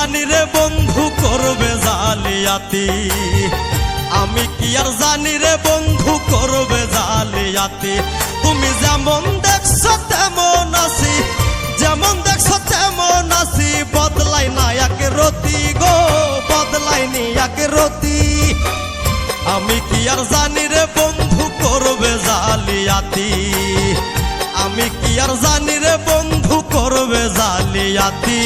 জানি রে বন্ধু করবে জালিয়াতি, আমি কি আর জানি রে বন্ধু করবে জালিয়াতি। তুমি যেমন দেখছো তেমন আছি, যেমন দেখছো তেমন আছি, বদলাই না এক রতি গো, বদলাই নি এক রতি। আমি কি আর জানি রে বন্ধু করবে জালিয়াতি, আমি কি আর জানি রে বন্ধু করবে জালিয়াতি।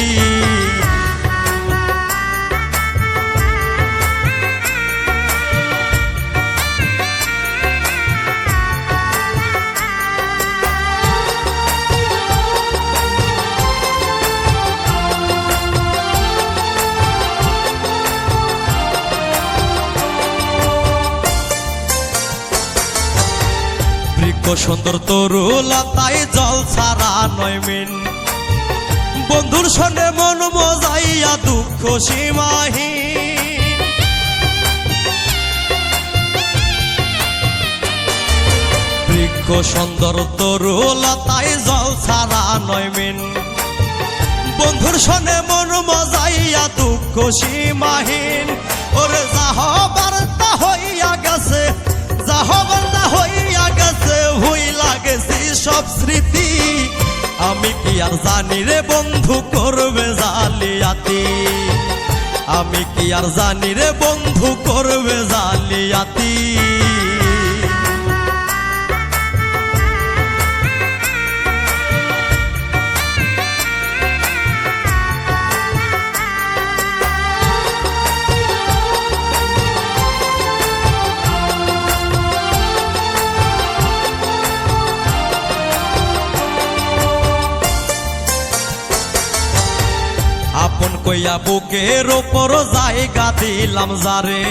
সুন্দর তরুলা তাই জল ছাড়া নয় মিন, বন্ধুর সঙ্গে মন মজাইয়া দুঃখ সীমাহীন। বৃক্ষ সুন্দর তরুলা তাই জল ছাড়া নয় মিন, বন্ধুর সঙ্গে মন মজাইয়া দুঃখ সীমাহীন। ওরে যাহবার তা হইয়া গেছে, যাহবার তা হইয়া গেছে, হইলা গেছি সব স্মৃতি। আমি কি আর জানি রে বন্ধু করবে জালিয়াতি, আমি কি আর জানি রে বন্ধু করবে জালিয়াতি। আপন কইয়া বুকের ওপর জায়গা দিলাম যারে,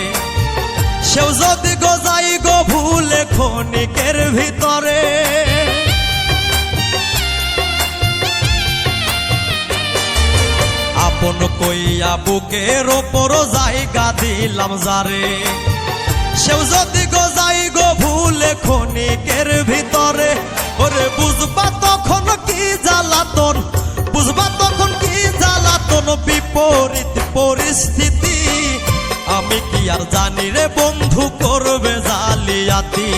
সেও যদি গো যাই গো ভুলে ক্ষণিকের ভিতরে। আপন কইয়া বুকের ওপর জায়গা দিলাম যারে, সেও যদি গো যাই গো ভুলে ক্ষণিকের ভিতরে। ওরে বুঝবা তখন কি জ্বালাতন, বুঝবা তখন কি জ্বালাতন, বিপরীত পরিস্থিতি। আমি কি আর জানি রে বন্ধু করবে জালিয়াতি,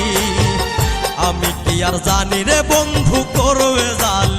আমি কি আর জানি রে বন্ধু করবে জালিয়াতি।